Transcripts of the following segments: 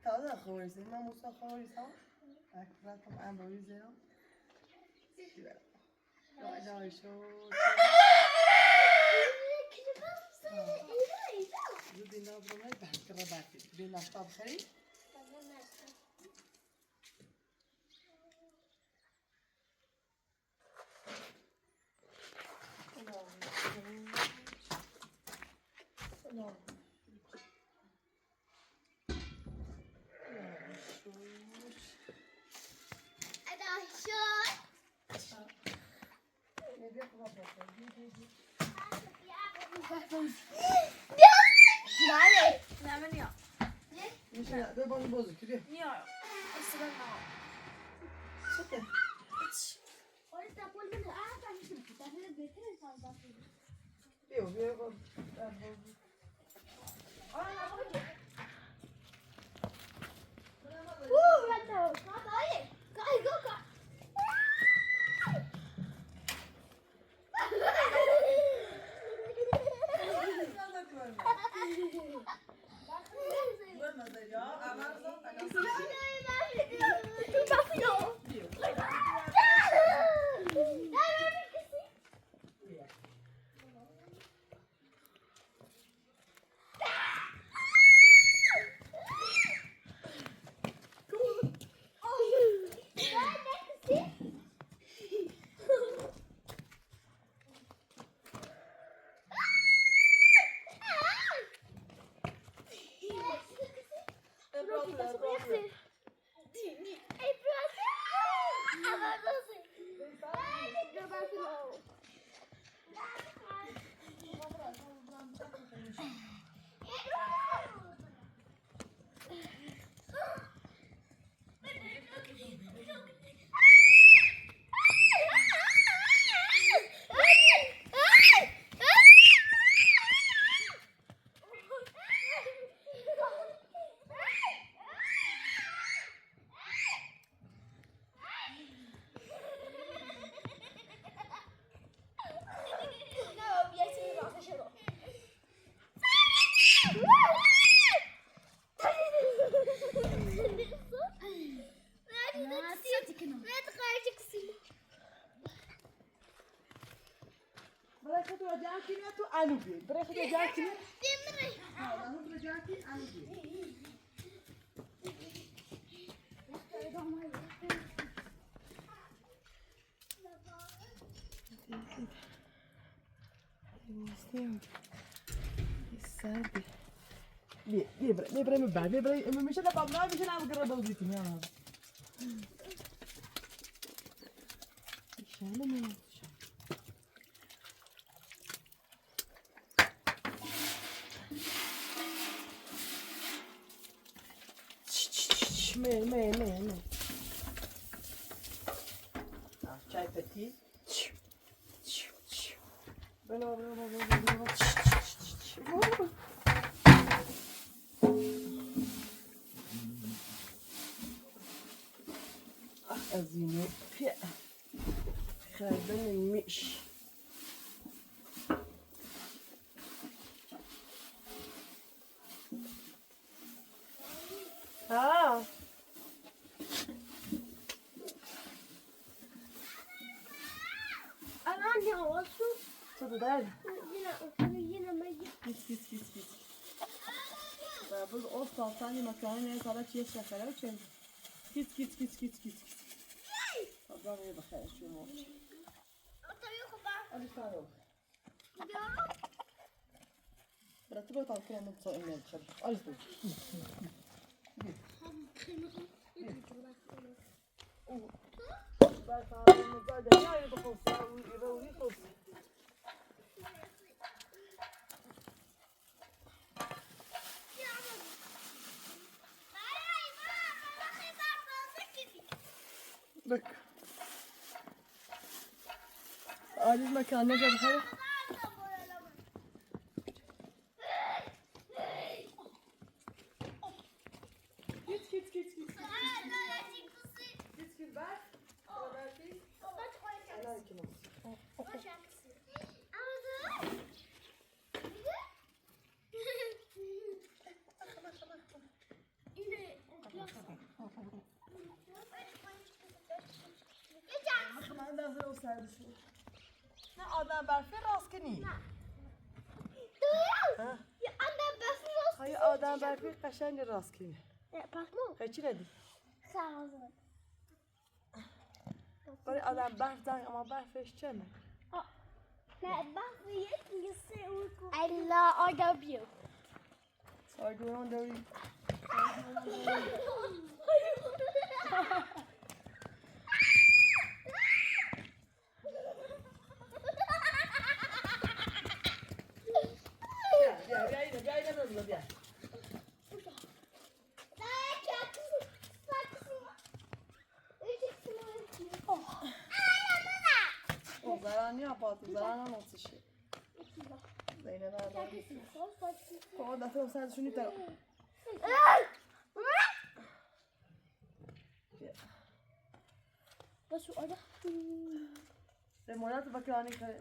تازه خوریزی من موسا خوریزم اکبرتم امروزیم لا شو زودی نبرم بحث رباطی بین نفطاب خیلی میشه به باز بزرگی میارم اصلا نه شده بیا باز برای تو جاکی نه تو آلوگی برای تو جاکی نه نه تو جاکی آلوگی بیا برای من بعد برای میشه نه بابا میشه نه بگرد دوزیتی نه شاله من من چای پتی بنا از اینو پی خردن میش ها الان يا وصو صدق ده هنا ما كيس بقول قصة ثاني مكان هي طلعت شيء شغالة وشيء كيس طبعا هي بخير شو مو أنا صاروا برتبه طال كلام من صوت إني أدخل ألفو بس على المزاج يعني بخص ويروي خص بك عاجز مكان نجا بخير كيت بعد أنا كمان سرشون نه آدم برفی راست کنی دویا یه آدم برفی راست های آدم برفی قشنگ راست کنی پاسمون خیلی چی ردی؟ سرازم برای آدم برف دارن اما برفش چنه نه برفی یکی سه اون کو I love you سایدونان داری بیا اینه بیا زرانی آباد زران هم آسیشه زینه برداری خب دفعه و سرشونی تر بس اوه به مولات بکرانی کنه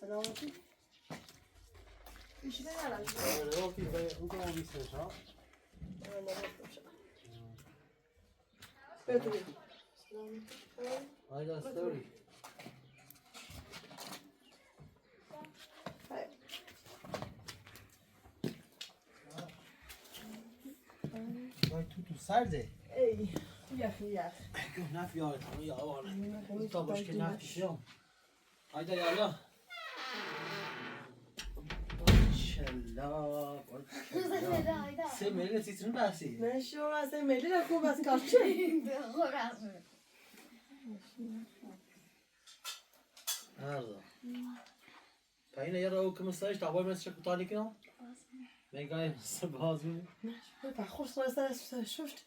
سلامتی ایش نیارم بتونی Hayda story. Vay tutu serde. ای یخ Naf yaratımı ya var. Usta boş ki naf dişiyorum. Hayda yalla. İnşallah. Semele titrini bahsi. من شما از ملی را خوب از کارچه Nerede? Payına yara o kımısayış da var mesela kutali ki o. Ben gayet sabahız mı? خوش سر شفت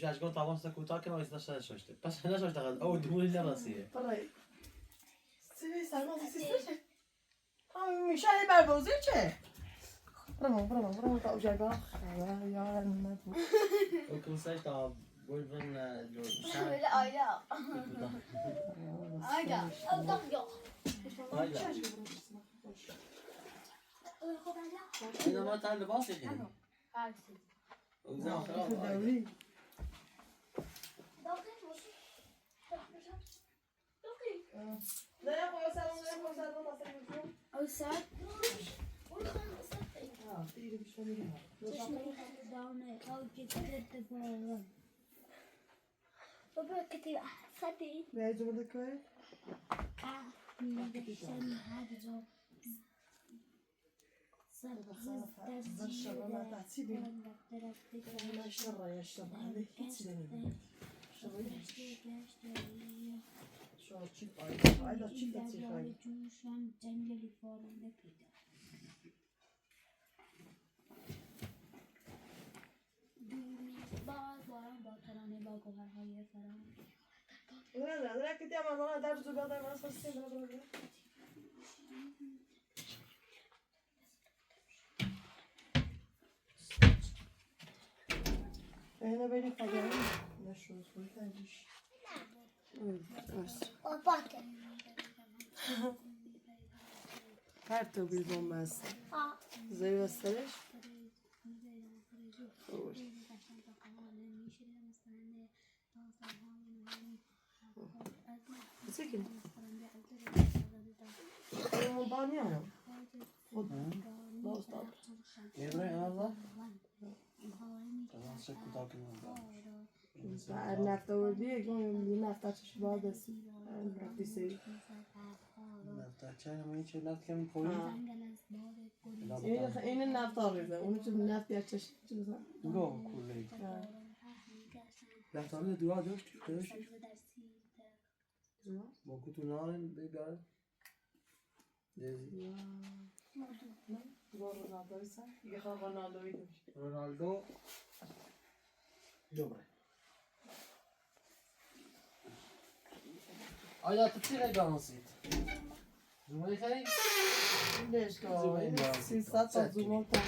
جاش طبعا سكوتا كانوا يستشهد شوشته بس انا شوشته او دموع راسيه برای سوی سلمان سیستش هم میشه بر بازی چه برام تا اجای با یا نبود او كم سايش تاع بولفن جو شان Ayda Allah yok هايدا انا ما تعال لباسي يعني وزا خلاص دوری نه خو سلام او ساعت دیگه بیشتر میگم بابا كتير خدي به جمله که هنا بيني خيالي نشوف ويتاجيش وباكر هر تو بیرون است زیر استرش بسکن اون بانی هم خود باز داد ابراهيم الله طبعا سكوتا كانوا بعد نفت آوردی یه نفتش باید است رفتی سری نفتا چای همه چه نفت کمی پولی این نفت آورده اونو چه نفت یک چشم گو کلی نفتا رو دورا داشتی با کتو نارن بگار دیزی رونالدوی سن دیگه خواه رونالدوی داشت رونالدو دوباره آیا تو چی رگانسید؟ زومه خیلی؟ این دشگاه 300 تا زومان تنگ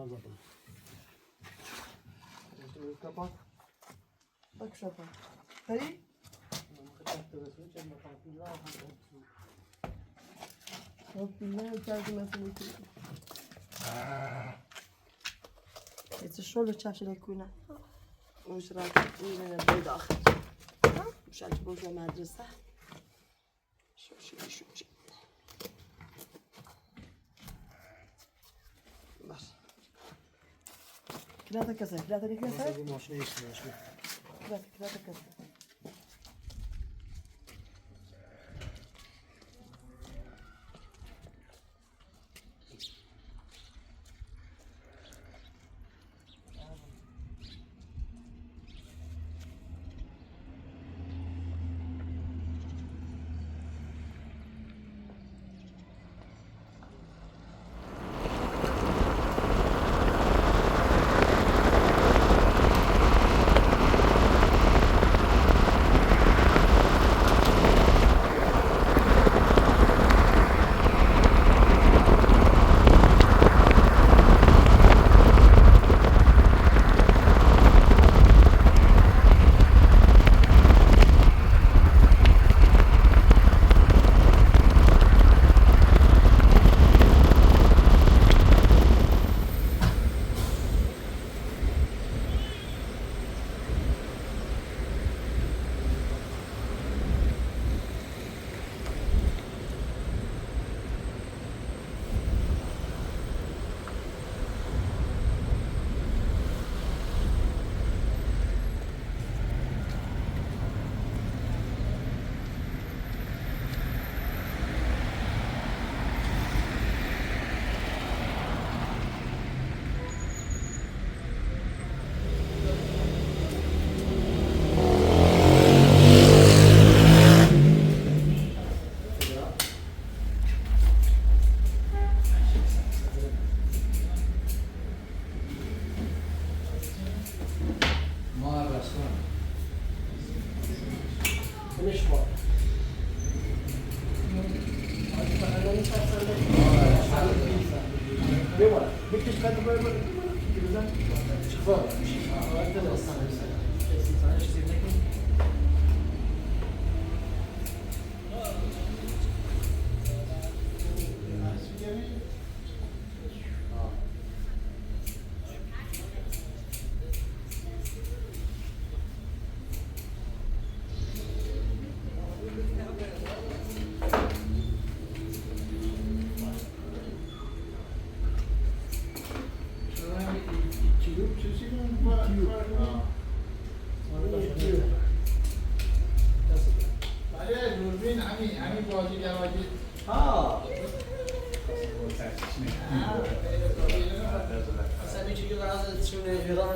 zaten. Şimdi kapat. Bak şapa. Dayı. Yok bilmem tercümesini okuyayım. Jetzt ist schon der Chef كنا مش راكبين من البيت آخر مش عاجبوش المدرسة شو بس كلا كذا كلا كذا Bu maşına geçmiyor şimdi. كلا كذا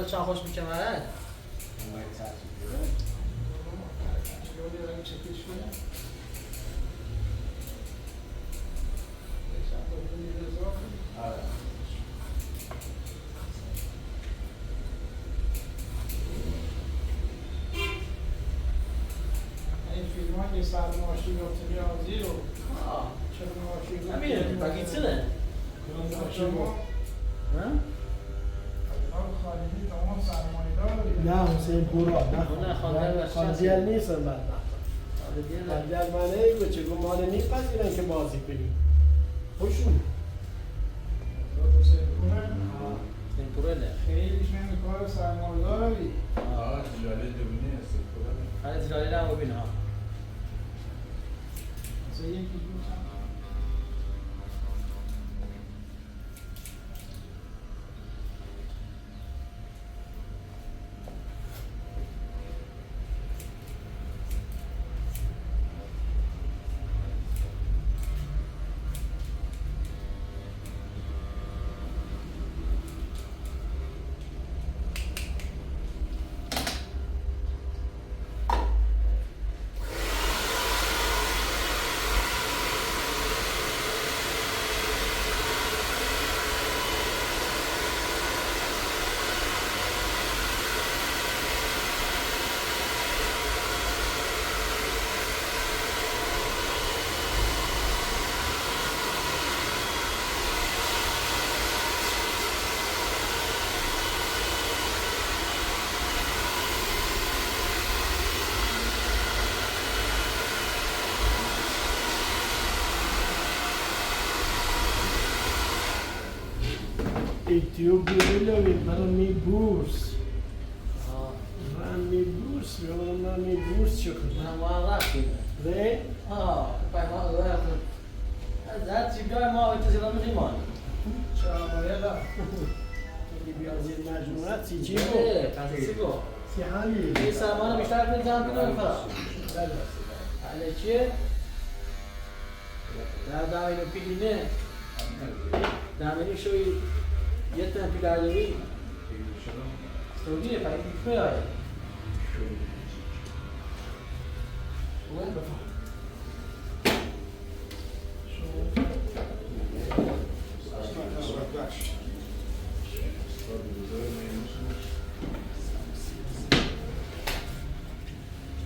چند خوش میکنه این فیلم ها که سرماشی و تریازی رو چرماشی رو همینه بگیتونه خارجی تمام سرمایه دار نه حسین پورا نه خالدیل نیستن بعد خالدیل منه و چگو مال نیپذیرن که بازی کنی خوشون این پوره نه خیلیش کار سرمایه داری خیلی زیادی هم ببین ها مثلا یکی دو چند یوتیوب ببینید برای می بورس آه من می بورس بیارم من می بورس چه کنم من ما رفتیم نه پای ما رفتیم از هر چی بیای ما اتصال می‌کنیم شامایلا بیازی مجموعه چی گو کسی گو سی همین این سامان بیشتر بزن کنم فرا بله حالا چیه؟ در اینو پیلینه دامنی شوی یه تن پیلاروی سعودیه پای پیفه آید وين بفهم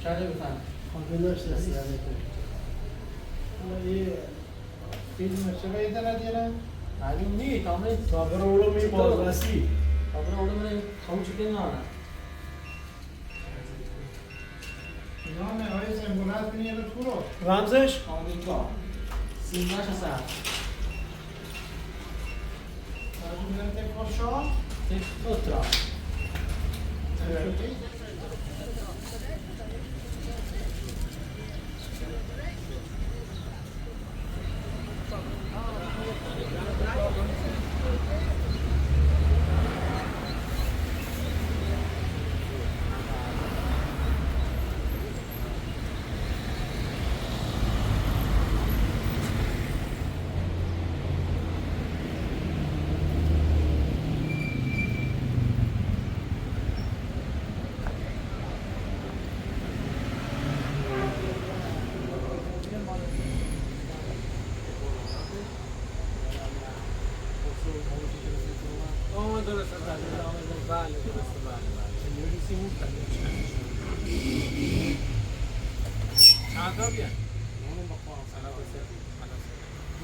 چاره بفهم خانه نشته یه فیلم چه داره دیره؟ معلوم نیست تامل صابر اولو می بازرسی تامل اولو من خموش کنم نام آقای زنگولت بینیه به تو رو رمزش آمریکا سینه‌ش هستن راجع میدن تک شاه اوترا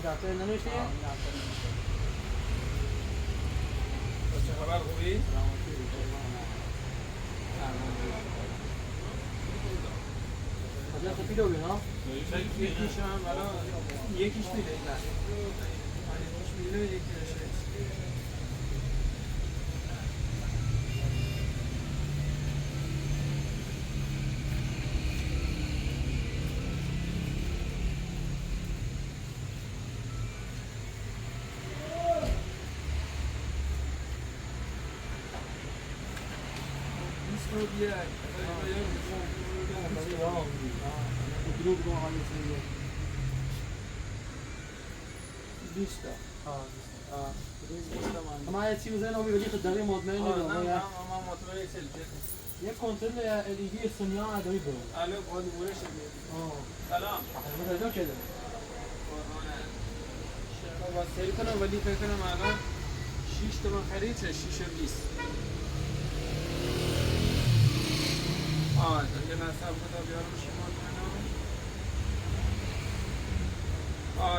دفتر نمیشه؟ چه خبر خوبی؟ کجا خوبی رو بینا؟ یکیش هم الان یکیش میده یکیش میده یکی نشه ما یه چیزی بزنم ولی خدمتی مطمئن نیستم. یه کنترل LED سونیا ادایی برو. الو قاد بورش دیگه. سلام. متوجه شده. با سری کنم ولی فکر کنم الان 6 تومن خرید چه 6 و 20. یه نصب بودا بیارم شما کنم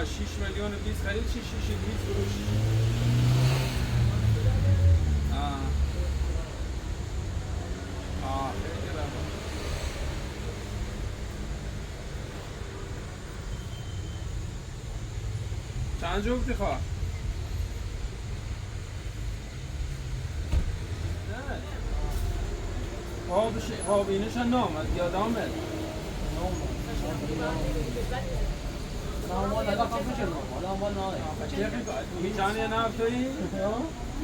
6 میلیون و 20 خرید چه 6 و 20 فروش خیلی رفت چند جفتی خواه؟ خوابینش هم نامد یادامه میچان یه نفتایی؟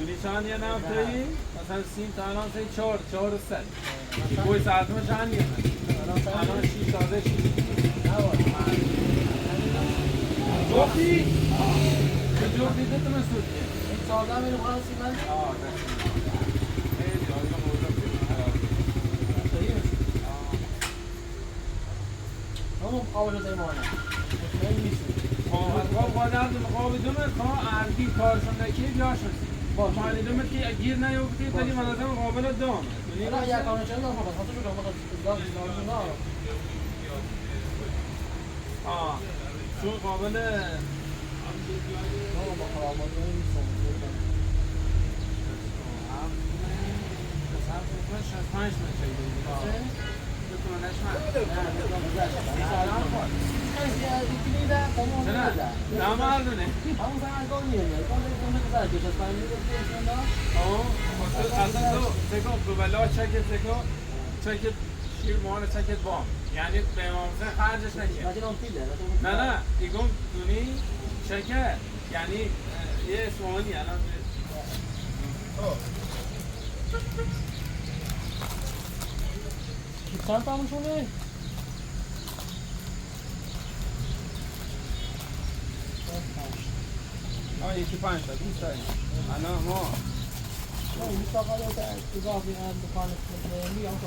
میچان یه نفتایی؟ مثلا سیم تا الان سی 4 و 3 بوی ساعت ما چند یه الان 6 تازه 6 جفتی؟ جفتی دیتم سودیه این 14 میلیون خواهد سیمن؟ خیلی آیدم بودم همون قابل زمانه مطمئن نیستیم خواب قادر خواب دومت خواه اردی کارشون نکی بیاشون معنی دومت که گیر نیوکتی ولی من ازم قابل دوم اینا یک کانو چند دارم خواهد خاطر شده خواهد ازدار چون قابل با خرامات نیستم 65 متر بتونه نشمن نه مردونه اصلا تو تکو ببلا چکت شیر مال چکت بام یعنی به امام حسین خرجش نکرد نه ایگم دونی شکر یعنی یه اسمانی الان چند تامون شونه؟ یکی 5 تا دوست داریم الان ما این ساقا رو اضافی هم دکان میام تو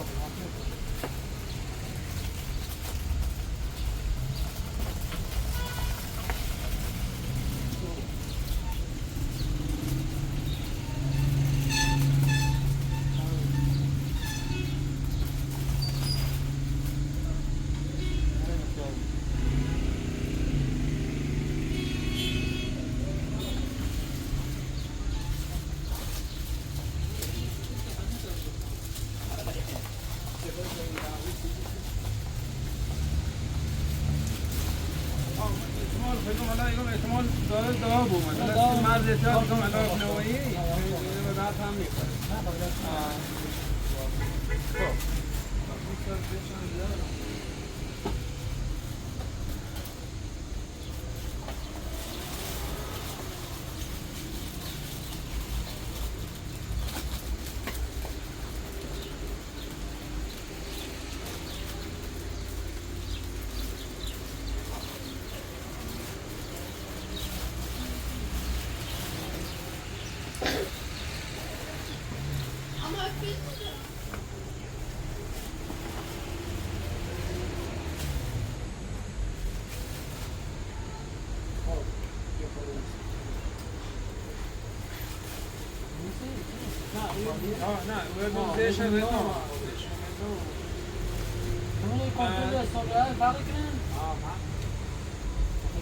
احتمال داره دعا بود مثلا مرد احتیاط کنم علاق نوایی راحت هم میکنه نه باید دیشه بدون همون این کنترل استاندارد فرق کنن؟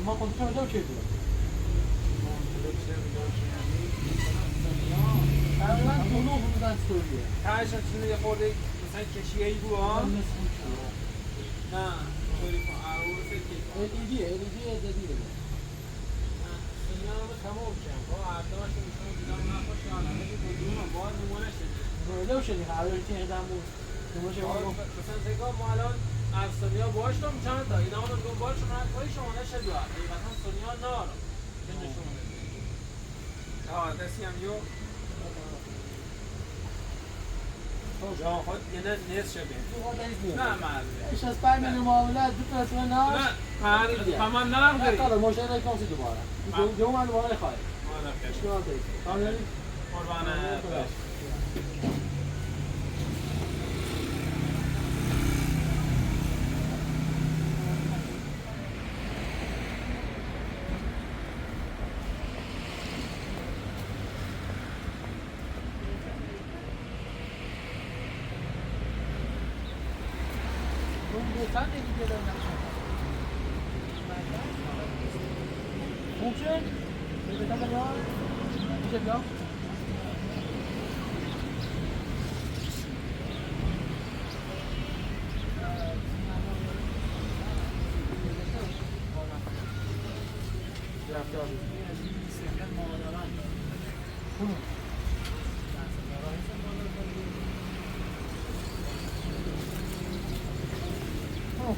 ما کنترل دارم چه دارم؟ تقریبا دونو بودن سوریه تایش چیزی یه خورده مثلا کشیه‌ای بود ها؟ نه طوری کن عروس ایدیه زدیه اینا رو تمام کنم با ارداش میشون دیدم نخوش یا نه نگه بدون باید نمونه شدی لو شدی قرار که ایدم بود نموشه بارو مثلا زگاه ما الان از سونیا باشتم چند تا اینا هم بگم باش شما نکنی شما نشدی ها حقیقتا سونیا نارم که نشون بده دستی هم یو جا خود یه نیست شبه نه مرد ایش از برمین معاملات دو تا اسمه ناش نه مرد اما نرم داری نه مشاهده کنسی دوباره جو من دوباره خواهی اشتباه دارید کامیانی قربانه باش چند دیگه دارم ممکن؟ بهتر بیان؟ میشه بیان؟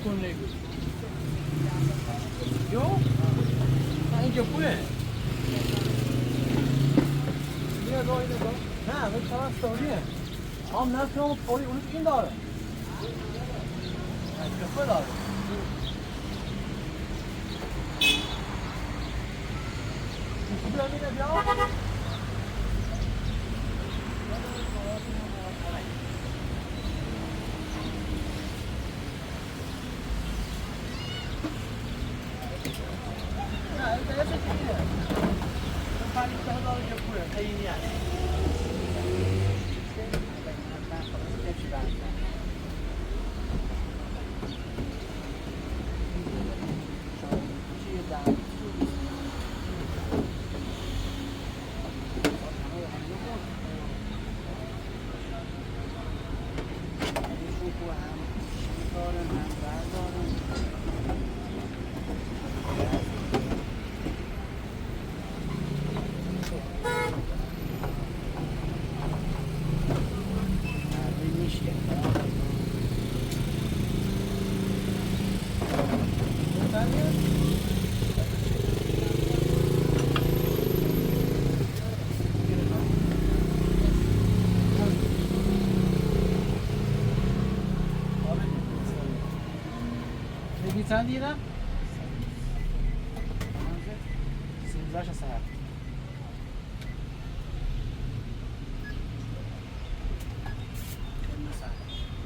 کن نگو یو؟ اینجا پوله بیا رای نگاه نه به چرا سوریه هم نفت هم پولی اونو این داره کفه داره بیا میره بیا چند دیگه؟ 13 ساعت.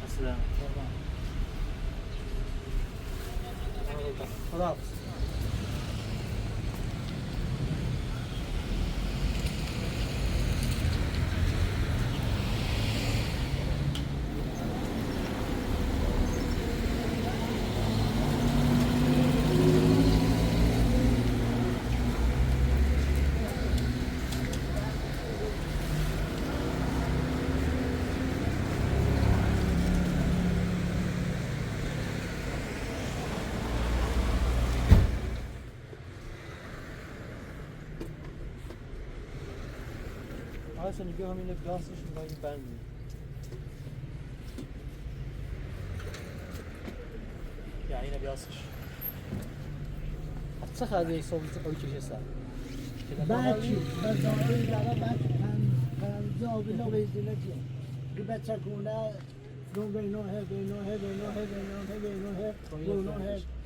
مثلا خلاص اصلا نگاه همین گاسش می‌گیم بند. یعنی نبیاسش. چه خاله صوبیت قوی چه سر. بچی بزاری داره بچی پنجاه بینا بیزینه چیه؟ که بچه کنه دون بینوه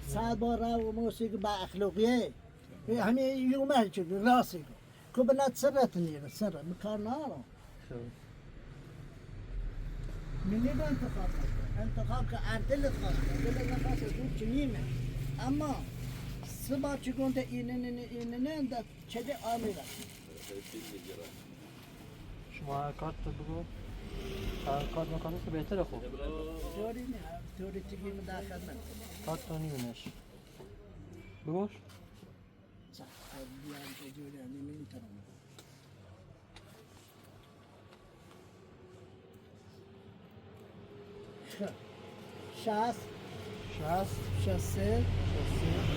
ساعت بار رو موسیقی با اخلاقیه همین یومه چی راستی که بنات سرت نیره سر مکار نارو منی رو انتخاب که عدل خواست عدل نخواست دو چنینه اما سبا چی کنده اینه دا چده آمیره شما کارت بگو. کارت مکانیک بهتره خوب. طوری نه طوری تیگی مداخل من کارت تو نیمونش. بگوش. صح بیان چجوری نمیتونم شصت 63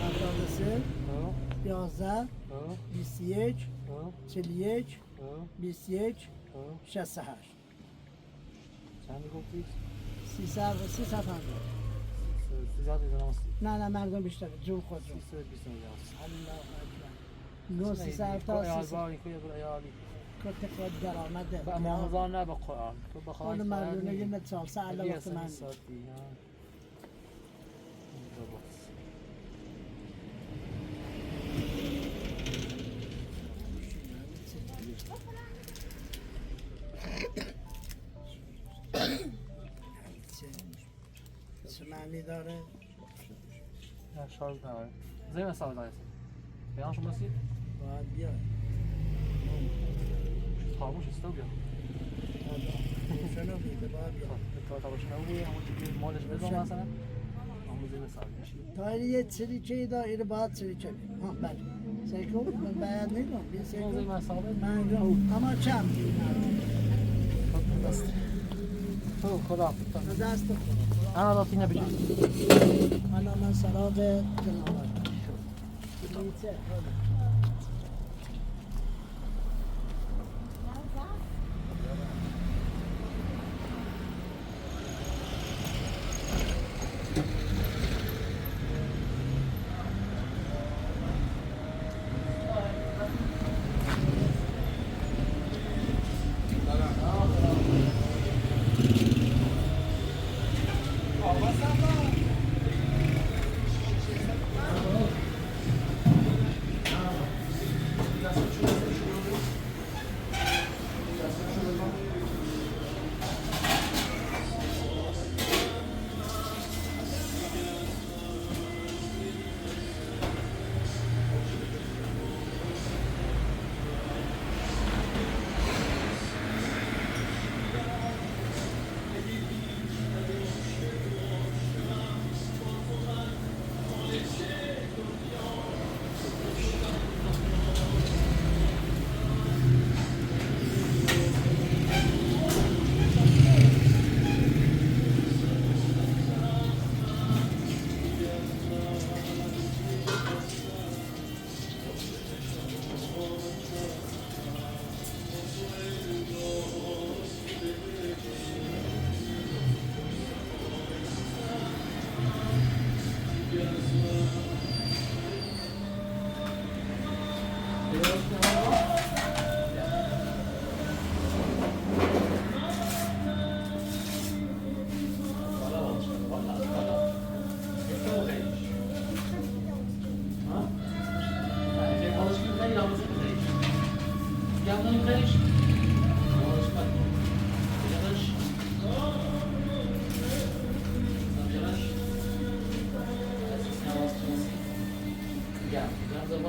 73 11 21 41 21 68 چند گفتی؟ 350 نه مردم بیشتر جون خود رو الله اکبر 970 کت خود درآمده با رمضان نه با قرآن تو بخوای اون مردونه یه مثال سال وقت من معنی داره نه شارژ نداره زیر مثال داره بیان شما رسید باید بیاد خاموش است بیا شنو بیده باید بیاد کار تا شنو بی همون چیزی مالش بزن مثلا همون زیر مثال میشه تا یه سری چی داره اینو باید سری چه ها بله سیکو من باید نگم بی سیکو زیر مثال من گم اما چم دست تو خدا دست انا راضي نبي انا من سراغ جنابه بیچه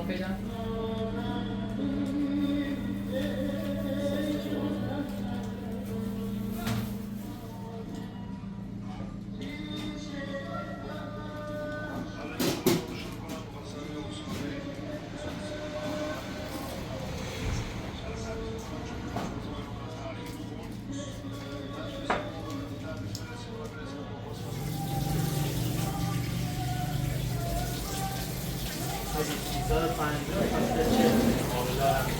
فعلا از این چیزا رو فهمیدم چه مقابل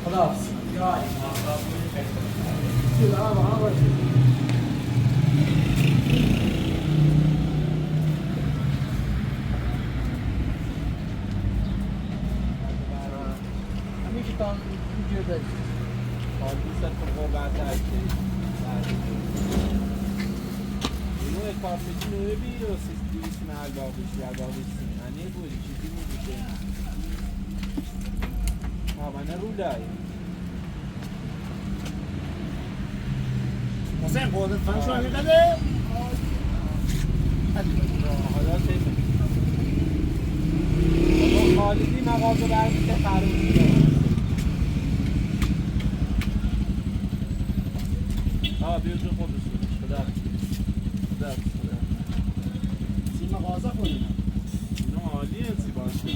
خلاص همیشه تا اینجا داریم. حالی سر تو بعد اکتی اینو کارفشی نوه بی رو سیستیسیم البابشی یعنی بودی چیزی میگه آمنه رو لای حسین خودت فنشو میداده؟ حالا سیمه بابا خالدی مغازه برمی که خروج میده بیا جو خودش خدا سی مغازه کنیم. اینو عالیه سی باشه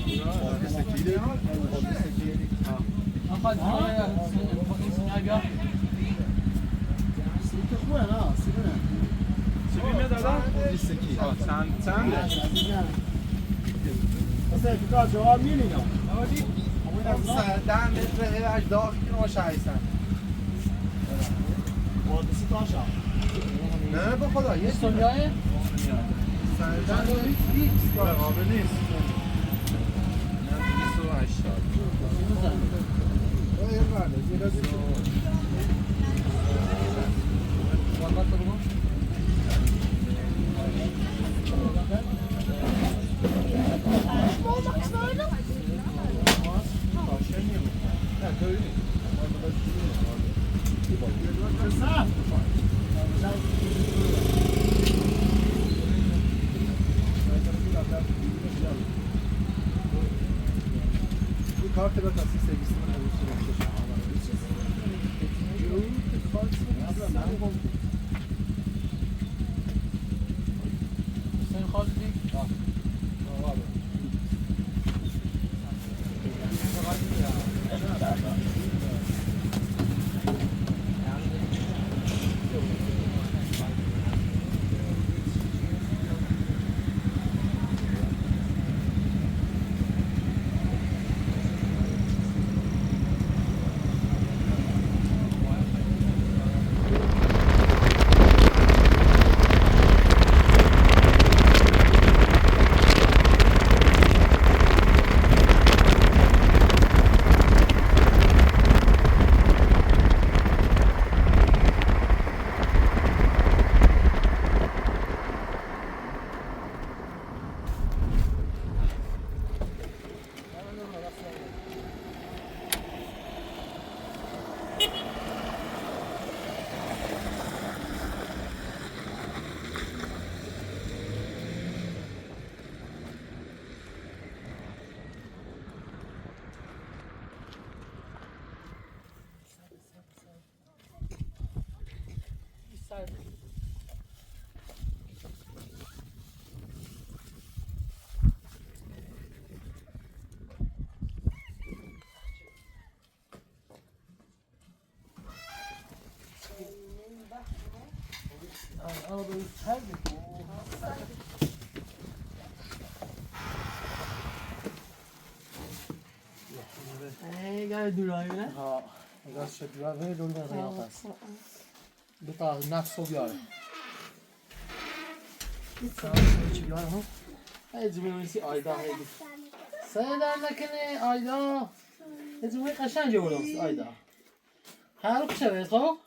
سی که خوبه نه سی بینه. سی بیمه دادم؟ چنده؟ حسین که کار جواب میلی نه. ده متر هش داخل کنه باشه ایسن مهندسی تاشا. نه به خدا یه سونیاه سردن نیست قابل نیست نه 280 یه برده زیرا کارت به تاسیس سرویس من نمیشه حسین خالدی شاید دورایی نه؟ ها اگه شاید دورایی نه دور نزدی آخست بتا نفس رو بیاره چی بیاره ها؟ هی زمین رویسی آیدا هیدی سه در نکنه آیدا هی زمین قشنگ جورم آیدا هر رو شده خب؟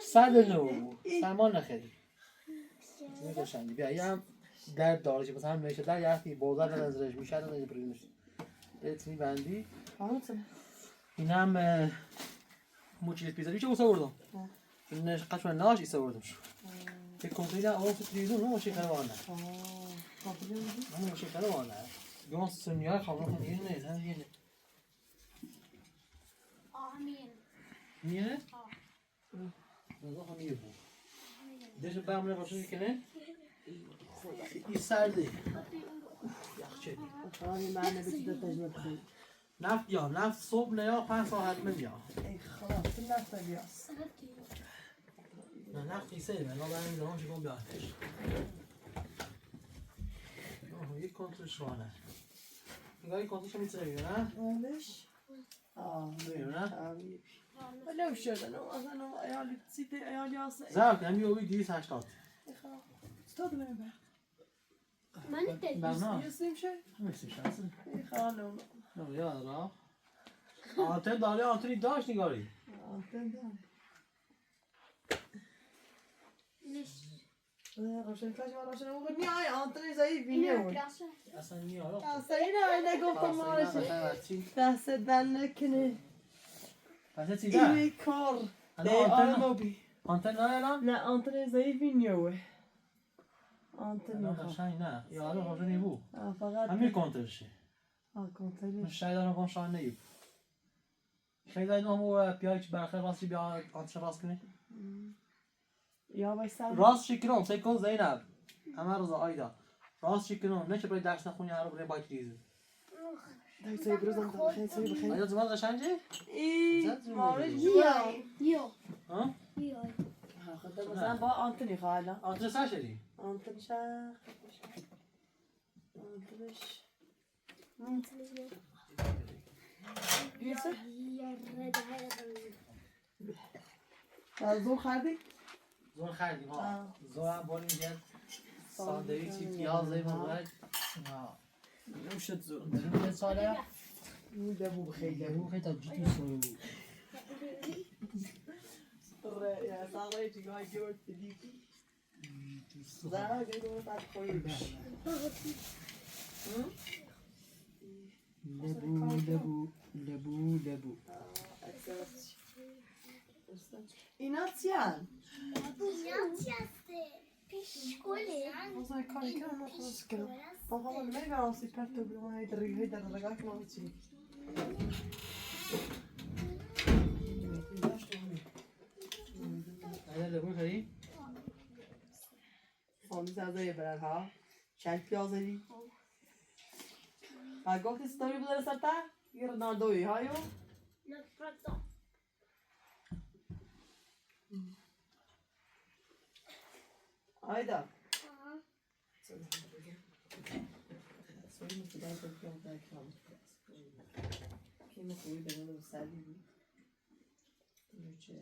109 سامان نخری زمین قشنگی بیا یه هم درد داره چه مثلا هم نمیشه در یه وقتی بوزر در نظرش میشه در نظر پریمش بهتونی بندی این هم موچیل پیزا چه اوسا بردم این قشم ناش ایسا بردم شو فکر کنتوی نه اون تلویزیون اون موچیل خروانه اون موچیل خروانه گمان سنیای خبران خود یه نیست هم یه نه میره؟ نظر خواهی بود دیشه برمونه باشون کنه این سرده یخچه نفت یا نفت صبح نیا 5 ساعت حتما یا ای خلاص تو نفت بیاس نه نفت ایسه ایمه لا برمی زمان شکم بیارتش یک کنترش روانه نگاه یک کنترش هم میتونه بیاره نه؟ اولش میبینه؟ ولو شده اصلا ایالی سیده ایالی آسه زرد هم یوی 280 استاد نمیبر من inte. برنا یسیم شه میسی شانسه ای خانم نه یاد را آنتن داری آنتنی داشت نگاری آنتن دارم روشن کاش ما روشن اون نیای آنتن زایی بینیون اصلا نیاره اصلا اینه نگفتم مارشه دست دن نکنه پس چی ده؟ اینه کار آنتن آنتن نه الان؟ نه آنتن زایی بینیوه آنتن نه میخوام قشنگ نه یاره روشن نیبو فقط همین کنترشه کنترل من شاید آنها کن شاید نیب شاید اینو پیاچ برخی راستی بیا آنتش راست کنی یا بایستم راست شکنم سعی کن زینب همه روز آیدا راست شکنم نه که برای درس نخونی هر رو برای باید ریزی دایی سایی بروزم بخیر سایی بخیر آیدا زمان قشنگه؟ ای مارش Jo. ها؟ Jo. مثلا با آنتنی خواهلا آنتش سر شدی؟ آنتن شخ آنتنش بیرسه؟ از دو خردی؟ زور خریدیم ها زور هم بانی جد ساندویچی پیازه مبرد نوشت زور چه ساله؟ دبو بخیر دبو خیلی تا جیتی سورو یا ساقه چیگاه گرد دیدی زهرا گرد بعد خویش لبو اینا چیان؟ Piccole. مثلا کاری کنم نخواست کنم بابا من میگم سی پرتو بیرون های دریگه در رگاه کنم چی آیدا لبو خری؟ فامی زده برن ها چند پیازه دی ها گفتی ستوری بذاره سرتا یه رناردوی هایو آیدا سوری مستدار بکنم در کام که مخوی بنام سالی بود نوچه